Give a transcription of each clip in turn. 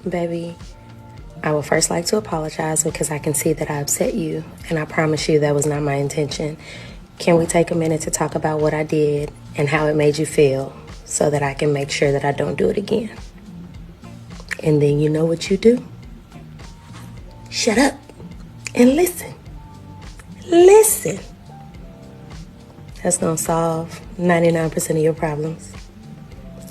Baby, I would first like to apologize because I can see that I upset you, and I promise you that was not my intention. Can we take a minute to talk about what I did and how it made you feel so that I can make sure that I don't do it again? And then you know what you do? Shut up and listen. Listen. That's gonna solve 99% of your problems.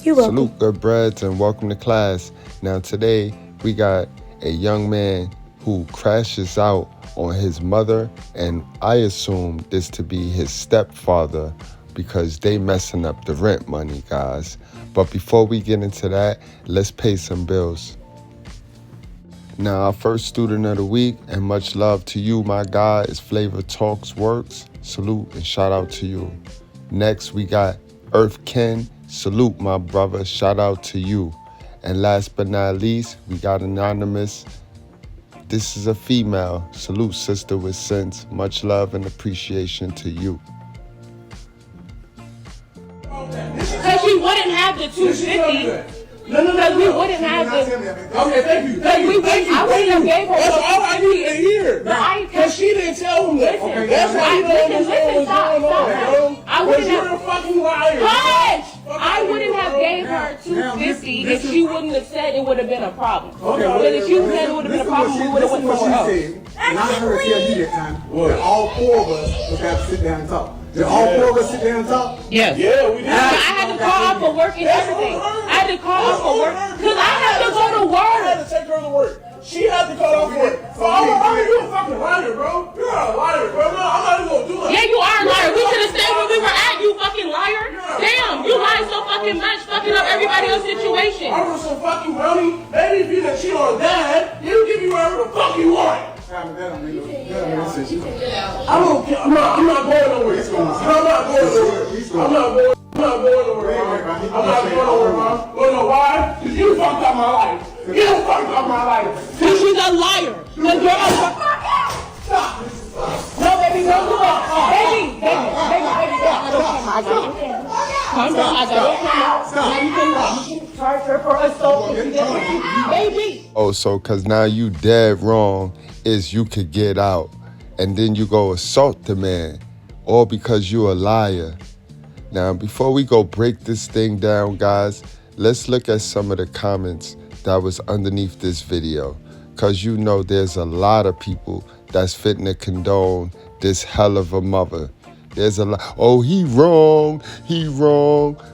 You're welcome. Salute, good breads, and welcome to class. Now today we got a young man who crashes out on his mother, and I assume this to be his stepfather because they messing up the rent money, guys. But before we get into that, let's pay some bills. Now, our first student of the week, and much love to you, my guy, is Flavor Talks Works. Salute and shout out to you. Next, we got Earth Ken. Salute, my brother. Shout out to you. And last but not least, we got Anonymous. This is a female. Salute, sister with sense. Much love and appreciation to you. Because we wouldn't have the 250. No, we wouldn't have the. Okay, thank you. I wouldn't have gave her. That's all I need to hear. Because she didn't tell him that. Listen, That's why you don't understand what's going on, bro. I wouldn't You're a fucking liar. Hush! I wouldn't have gave her 250 if she wouldn't have said it would have been a problem. Because if she said it would have been a problem, we would have went somewhere else. And I heard her tell you that time that all four of us would have to sit down and talk. Did all four of us sit down and talk? Yes. Yeah, we did. I had to call off for work and everything. I had to call off for work because I had to go to I work. had to take her to work. She had to call off work. So I'm a liar. You a fucking liar, bro. You're a liar, bro. No, I'm not even gonna do that. Yeah, you are a liar. We should have stayed where we were at, you fucking liar. Damn, you lied so fucking much, fucking up everybody else's situation. I want some fucking money. Maybe if you can cheat on dad, you give me whatever the fuck you want. That don't make no sense. I don't care. I'm not going nowhere. I'm not going nowhere. I'm not going nowhere, Mom. You know why? Because you fucked up my life. You fucked up my life. Because she's a liar. Because you're a Stop. No, baby, don't do it. Baby. I got your camera. Calm down. I got your camera. Now you can charge her for assault if you did. Baby. Oh, so because now you dead wrong is you could get out and then you go assault the man, all because you a liar. Now, before we go break this thing down, guys, let's look at some of the comments that was underneath this video, because you know there's a lot of people that's fitting to condone this hell of a mother. There's a lot, oh, he wrong.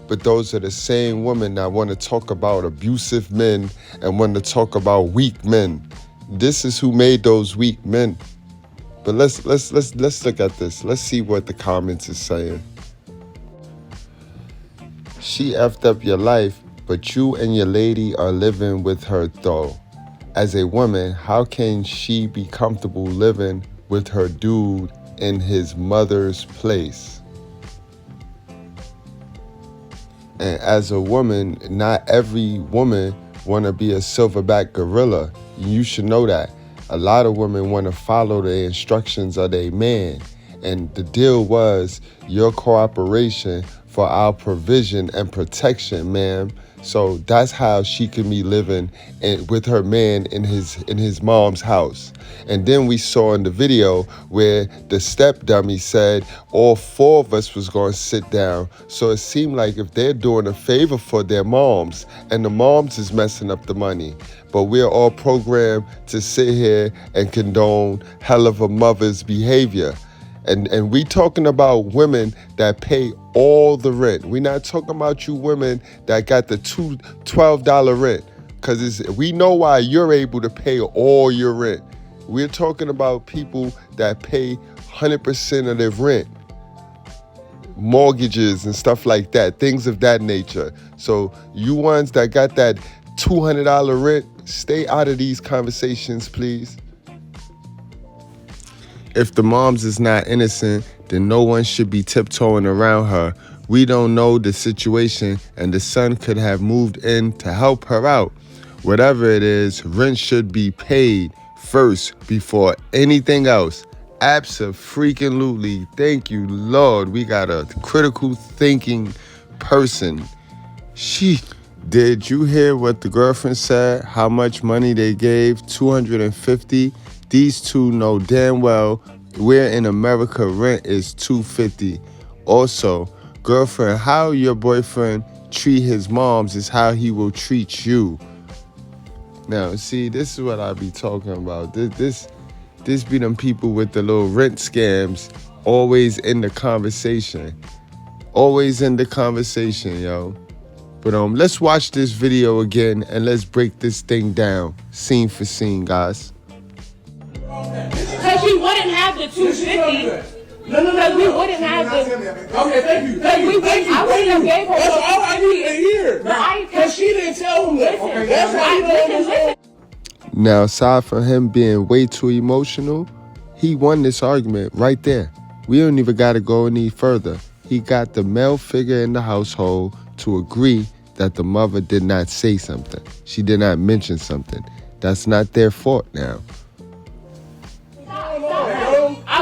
But those are the same women that want to talk about abusive men and want to talk about weak men. This is who made those weak men. But let's look at this. Let's see what the comments is saying. She effed up your life, but you and your lady are living with her though. As a woman, how can she be comfortable living with her dude in his mother's place? And as a woman, not every woman want to be a silverback gorilla. You should know that. A lot of women want to follow the instructions of their man. And the deal was your cooperation for our provision and protection, ma'am. So that's how she can be living with her man in his mom's house. And then we saw in the video where the step dummy said all four of us was going to sit down. So it seemed like if they're doing a favor for their moms and the moms is messing up the money, but we're all programmed to sit here and condone hell of a mother's behavior. And we talking about women that pay all the rent. We're not talking about you women that got the $12 rent, because we know why you're able to pay all your rent. We're talking about people that pay 100% of their rent, mortgages and stuff like that, things of that nature. So you ones that got that $200 rent, stay out of these conversations, please. If the moms is not innocent, then no one should be tiptoeing around her. We don't know the situation, and the son could have moved in to help her out. Whatever it is, rent should be paid first before anything else. Abso-freaking-lutely. Thank you, Lord. We got a critical thinking person. Did you hear what the girlfriend said? How much money they gave? $250. These two know damn well where in America rent is $250. Also, girlfriend, how your boyfriend treat his moms is how he will treat you. Now, see, this is what I be talking about. This be them people with the little rent scams always in the conversation. Always in the conversation, yo. But let's watch this video again and let's break this thing down, scene for scene, guys. Because she wouldn't have the 250. No. We wouldn't have the. Okay, thank you. I wouldn't have gave her. That's all I need to hear. Because she didn't tell him that. Okay, that's why you don't understand. Now, aside from him being way too emotional, he won this argument right there. We don't even got to go any further. He got the male figure in the household to agree that the mother did not say something. She did not mention something. That's not their fault now. I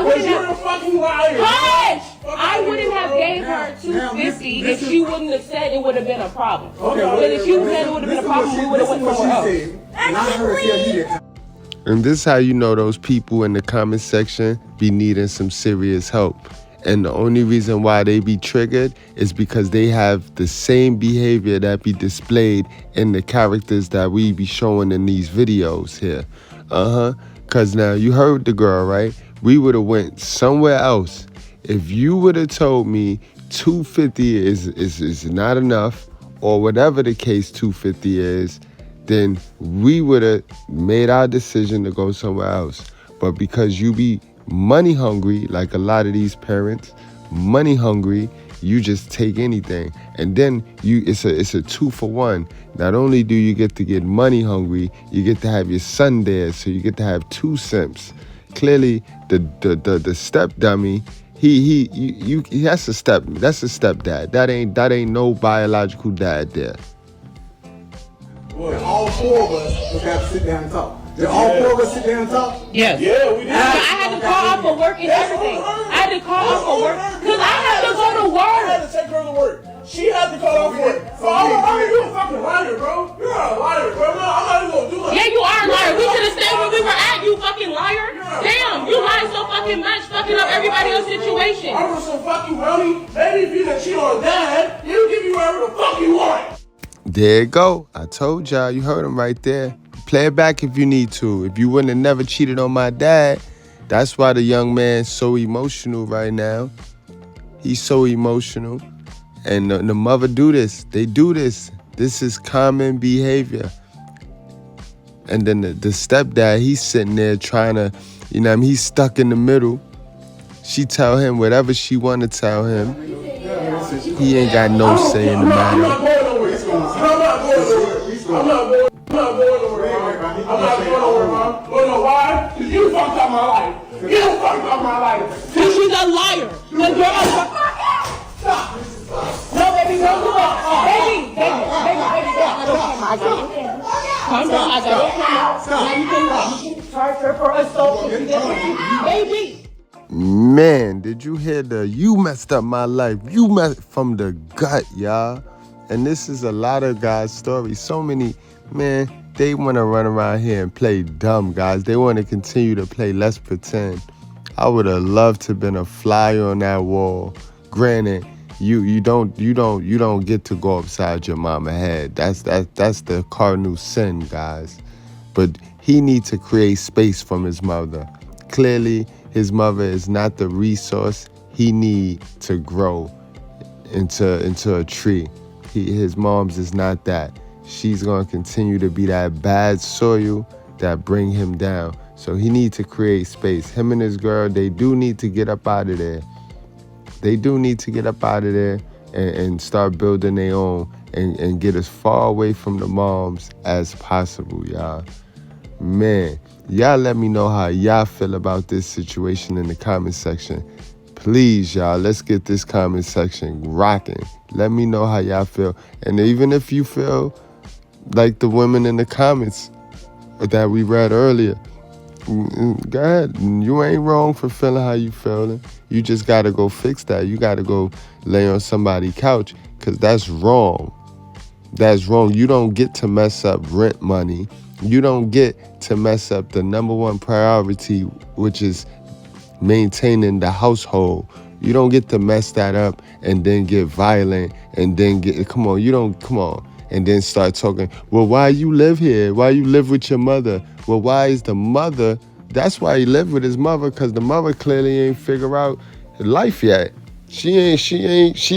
wouldn't have. You're a fucking liar. Hush! I wouldn't have gave her 250 if she wouldn't have said it would have been a problem. Okay, but if she said it would have been a problem, we would have went somewhere else. And I heard her tell you that. And this is how you know those people in the comment section be needing some serious help. And the only reason why they be triggered is because they have the same behavior that be displayed in the characters that we be showing in these videos here. Because now you heard the girl, right? We would have went somewhere else. If you would have told me 250 is not enough, or whatever the case 250 is, then we would have made our decision to go somewhere else. But because you be money hungry, like a lot of these parents, money hungry, you just take anything. And then it's a 2-for-1. Not only do you get to get money hungry, you get to have your son there, so you get to have two simps. Clearly, the step dummy, that's a stepdad. That ain't no biological dad there. All four of us would have to sit down and talk. Did all four of us sit down and talk? Yes. Yeah, we did. I had to call off for work and everything. I had to call off for work because I had to go to I work. had to take her to work. She had to call off work. So I'm a you a fucking liar, bro. You're a liar, bro. No, I'm not even gonna do that. Yeah, you are a liar. We should have stayed where we were at, you fucking liar. Damn, you lied so fucking much, fucking up everybody else's situation. I want some fucking money. Maybe if you didn't cheat on dad, he'll give you whatever the fuck you want. There you go. I told y'all. You heard him right there. Play it back if you need to. If you wouldn't have never cheated on my dad, that's why the young man's so emotional right now. He's so emotional. And the mother do this. They do this. This is common behavior. And then the stepdad, he's sitting there trying to, he's stuck in the middle. She tell him whatever she want to tell him. He ain't got no say in the matter. I'm not going nowhere. I'm not going nowhere, Mom. You know why? Because you fucked up my life. You fucked up my life. Because she's a liar. The girl. Stop. No, baby, don't do that. Baby. I got it. Calm down. I got it. Now you can charge her for assault. Baby. Man, did you hear you messed up my life? You messed from the gut, y'all. And this is a lot of guys' stories. So many, man, they want to run around here and play dumb, guys. They want to continue to play let's pretend. I would have loved to have been a fly on that wall. Granted, you don't get to go upside your mama head. That's the cardinal sin, guys. But he needs to create space from his mother. Clearly, his mother is not the resource he need to grow into a tree. His mom's is not that. She's going to continue to be that bad soil that bring him down. So he needs to create space. Him and his girl, they do need to get up out of there. They do need to get up out of there and start building their own and get as far away from the moms as possible, y'all. Man, y'all let me know how y'all feel about this situation in the comment section. Please, y'all, let's get this comment section rocking. Let me know how y'all feel. And even if you feel like the women in the comments that we read earlier, go ahead. You ain't wrong for feeling how you feeling. You just got to go fix that. You got to go lay on somebody's couch because that's wrong. That's wrong. You don't get to mess up rent money. You don't get to mess up the number one priority, which is maintaining the household. You don't get to mess that up and then get violent and then come on, and then start talking, well, why you live here? Why you live with your mother? Well, why is the mother, that's why he lived with his mother, because the mother clearly ain't figure out life yet. She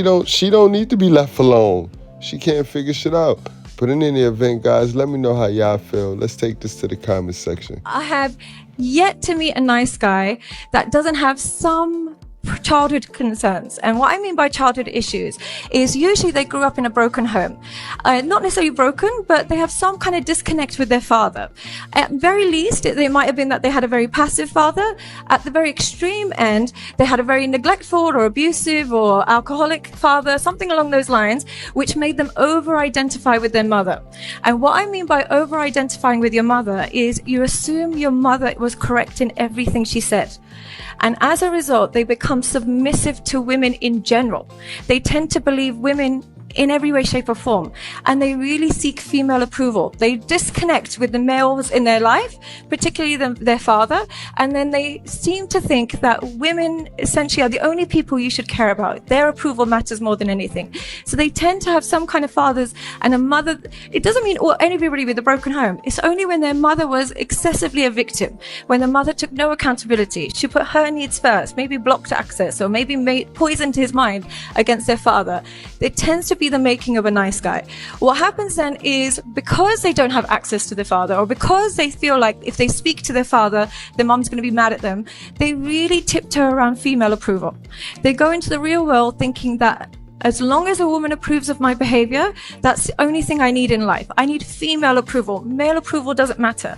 don't need to be left alone. She can't figure shit out. But in any event, guys, let me know how y'all feel. Let's take this to the comment section. I have yet to meet a nice guy that doesn't have some childhood concerns. And what I mean by childhood issues is usually they grew up in a broken home. Not necessarily broken, but they have some kind of disconnect with their father. At very least, it might have been that they had a very passive father. At the very extreme end, they had a very neglectful or abusive or alcoholic father, something along those lines, which made them over-identify with their mother. And what I mean by over-identifying with your mother is you assume your mother was correct in everything she said. And as a result, they become submissive to women in general. They tend to believe women in every way, shape or form. And they really seek female approval. They disconnect with the males in their life, particularly their father. And then they seem to think that women essentially are the only people you should care about. Their approval matters more than anything. So they tend to have some kind of fathers and a mother. It doesn't mean anybody with a broken home. It's only when their mother was excessively a victim, when the mother took no accountability. She put her needs first, maybe blocked access or maybe poisoned his mind against their father. It tends to be the making of a nice guy. What happens then is because they don't have access to their father, or because they feel like if they speak to their father, their mom's going to be mad at them, they really tiptoe around female approval. They go into the real world thinking that as long as a woman approves of my behavior, that's the only thing I need in life. I need female approval. Male approval doesn't matter.